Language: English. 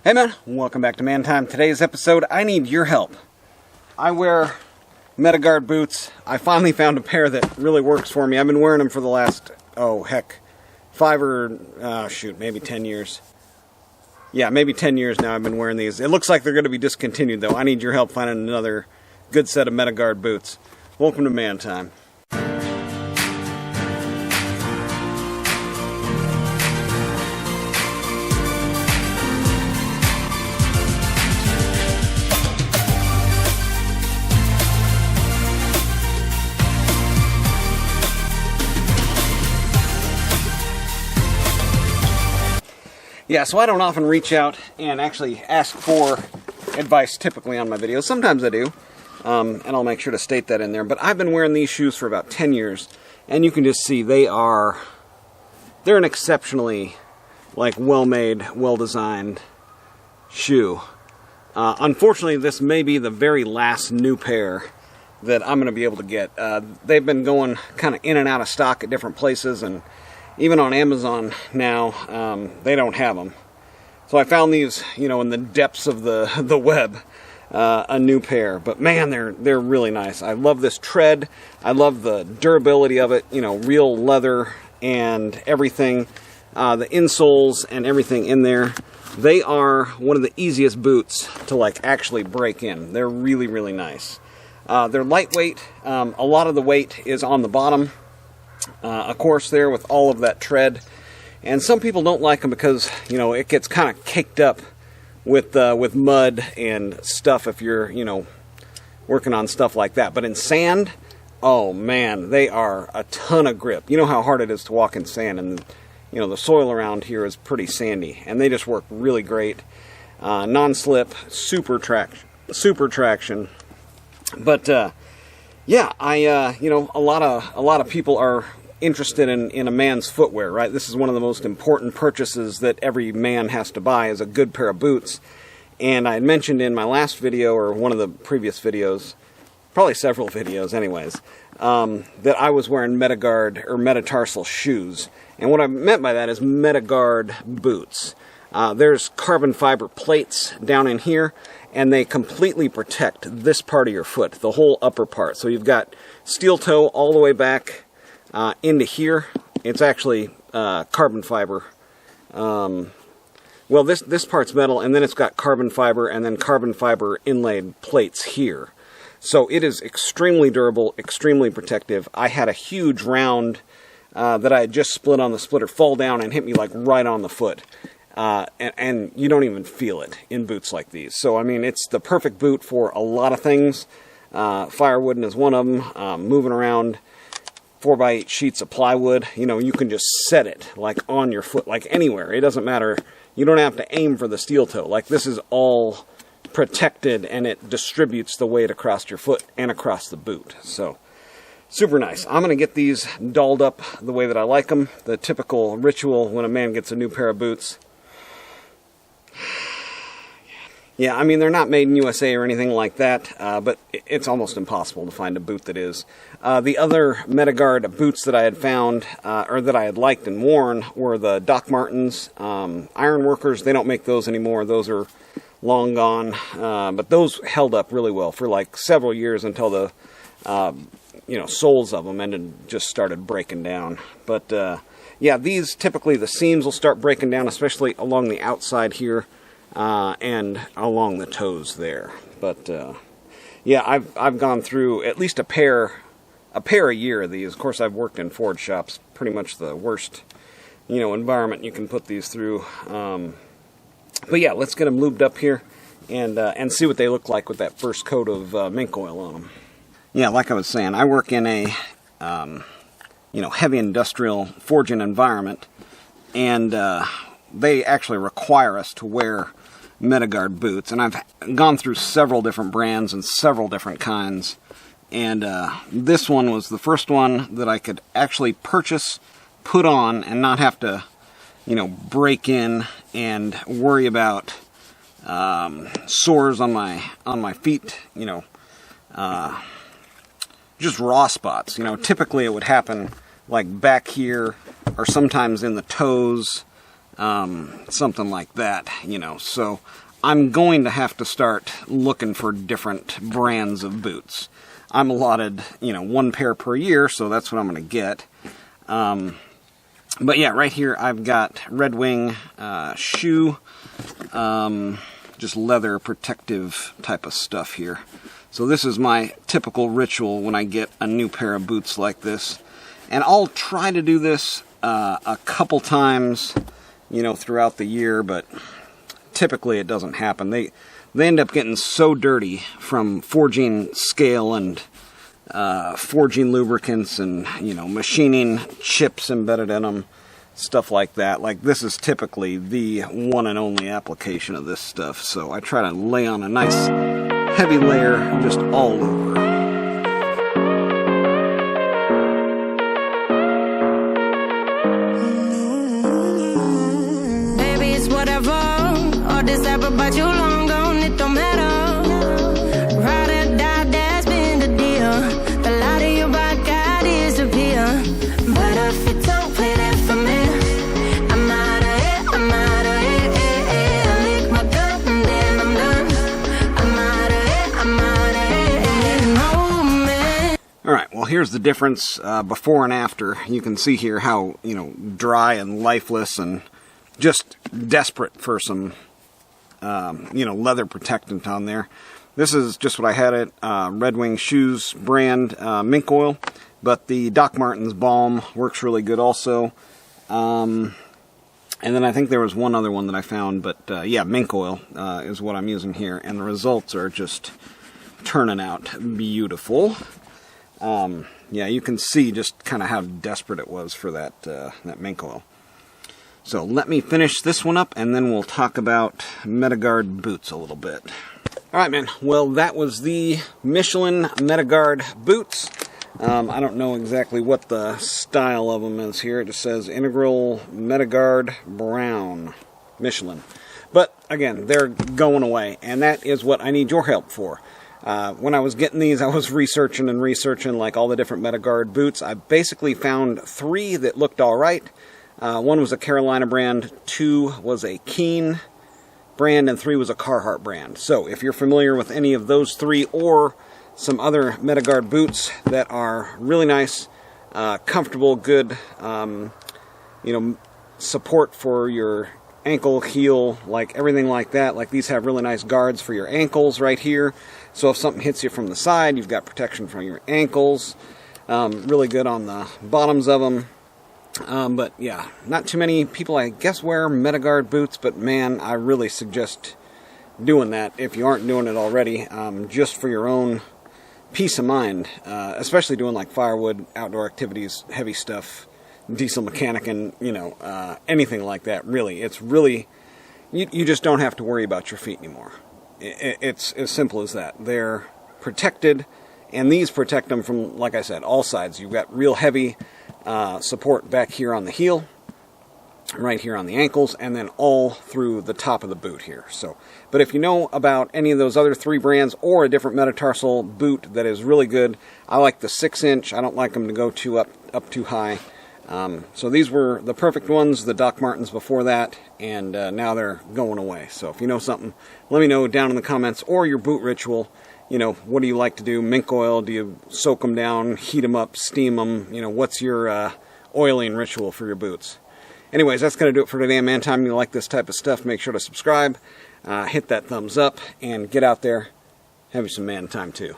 Hey man, welcome back to Man Time. Today's episode, I need your help. I wear metaguard boots. I finally found a pair that really works for me. I've been wearing them for the last, maybe 10 years. Yeah, maybe 10 years now I've been wearing these. It looks like they're going to be discontinued though. I need your help finding another good set of metaguard boots. Welcome to Man Time. Yeah, so I don't often reach out and actually ask for advice typically on my videos. Sometimes I do, and I'll make sure to state that in there. But I've been wearing these shoes for about 10 years, and you can just see they're an exceptionally well-made, well-designed shoe. Unfortunately, this may be the very last new pair that I'm going to be able to get. They've been going kind of in and out of stock at different places, and even on Amazon now, they don't have them. So I found these, in the depths of the web, a new pair. But man, they're really nice. I love this tread. I love the durability of it. Real leather and everything. The insoles and everything in there. They are one of the easiest boots to actually break in. They're really, really nice. They're lightweight. A lot of the weight is on the bottom. Of course, there with all of that tread, and some people don't like them because it gets kind of caked up with mud and stuff if you're working on stuff like that. But in sand, oh man, they are a ton of grip. You know how hard it is to walk in sand, and the soil around here is pretty sandy, and they just work really great. Non-slip, super traction, but. Yeah, a lot of people are interested in a man's footwear, right? This is one of the most important purchases that every man has to buy is a good pair of boots. And I had mentioned in my last video, or one of the previous videos, probably several videos anyways, that I was wearing metaguard or metatarsal shoes. And what I meant by that is metaguard boots. There's carbon fiber plates down in here, and they completely protect this part of your foot, the whole upper part. So you've got steel toe all the way back into here. It's actually carbon fiber. Well, this part's metal, and then it's got carbon fiber, and then carbon fiber inlaid plates here. So it is extremely durable, extremely protective. I had a huge round that I had just split on the splitter fall down and hit me right on the foot. And you don't even feel it in boots like these. So, I mean, it's the perfect boot for a lot of things. Firewooding is one of them. Moving around 4x8 sheets of plywood. You can just set it, on your foot, anywhere. It doesn't matter. You don't have to aim for the steel toe. This is all protected, and it distributes the weight across your foot and across the boot. So, super nice. I'm going to get these dolled up the way that I like them. The typical ritual when a man gets a new pair of boots. Yeah, I mean, they're not made in USA or anything like that, but it's almost impossible to find a boot that is. The other metaguard boots that I had found, or that I had liked and worn, were the Doc Martens. Ironworkers, they don't make those anymore. Those are long gone, but those held up really well for several years until the soles of them just started breaking down. But yeah, these typically the seams will start breaking down, especially along the outside here and along the toes there. But yeah, I've gone through at least a pair a year of these. Of course, I've worked in Ford shops, pretty much the worst environment you can put these through. But yeah, let's get them lubed up here and see what they look like with that first coat of mink oil on them. Yeah, like I was saying, I work in a heavy industrial forging environment, and they actually require us to wear metaguard boots. And I've gone through several different brands and several different kinds, and this one was the first one that I could actually purchase, put on, and not have to break in and worry about sores on my feet, just raw spots. Typically it would happen back here, or sometimes in the toes, something like that, you know. So I'm going to have to start looking for different brands of boots. I'm allotted, you know, 1 pair per year, so that's what I'm going to get. But yeah, right here I've got Red Wing shoe, just leather protective type of stuff here. So this is my typical ritual when I get a new pair of boots like this. And I'll try to do this a couple times, you know, throughout the year, but typically it doesn't happen. They end up getting so dirty from forging scale and forging lubricants and, you know, machining chips embedded in them, stuff like that. Like, this is typically the one and only application of this stuff. So I try to lay on a nice heavy layer just all over. Baby, it's whatever. All this ever about you long gone, it don't matter. Ride or die, that's been the deal. The light of your back, I disappear. But if you don't play that for me, I'm out of it, I'm out of it. I lick my gun and then I'm done. I'm out of it, I'm out of it. No, man. Alright, well here's the difference before and after. You can see here how, you know, dry and lifeless and just desperate for some, you know, leather protectant on there. This is just what I had it, Red Wing Shoes brand mink oil, but the Doc Martens balm works really good also. And then I think there was one other one that I found, but yeah, mink oil is what I'm using here, and the results are just turning out beautiful. Yeah, you can see just kind of how desperate it was for that mink oil. So let me finish this one up, and then we'll talk about metaguard boots a little bit. Alright, man. Well, that was the Michelin metaguard boots. I don't know exactly what the style of them is here. It just says Integral Metaguard Brown Michelin. But, again, they're going away, and that is what I need your help for. When I was getting these, I was researching like all the different metaguard boots. I basically found 3 that looked alright. One was a Carolina brand, 2 was a Keen brand, and 3 was a Carhartt brand. So if you're familiar with any of those 3 or some other metaguard boots that are really nice, comfortable, good, you know, support for your ankle, heel, like everything like that. Like, these have really nice guards for your ankles right here. So if something hits you from the side, you've got protection from your ankles. Really good on the bottoms of them. But yeah, not too many people, I guess, wear metaguard boots, but man, I really suggest doing that if you aren't doing it already, just for your own peace of mind, especially doing like firewood, outdoor activities, heavy stuff, diesel mechanicing, you know, anything like that. Really, it's really, you just don't have to worry about your feet anymore. It's as simple as that. They're protected, and these protect them from, like I said, all sides. You've got real heavy support back here on the heel, right here on the ankles, and then all through the top of the boot here. So, but if you know about any of those other 3 brands or a different metatarsal boot that is really good, I like the 6-inch. I don't like them to go up too high. So these were the perfect ones, the Doc Martens before that, and now they're going away. So if you know something, let me know down in the comments, or your boot ritual. You know, what do you like to do? Mink oil? Do you soak them down, heat them up, steam them? You know, what's your oiling ritual for your boots? Anyways, that's going to do it for today, man. Time you like this type of stuff, make sure to subscribe, hit that thumbs up, and get out there. Have you some man time, too.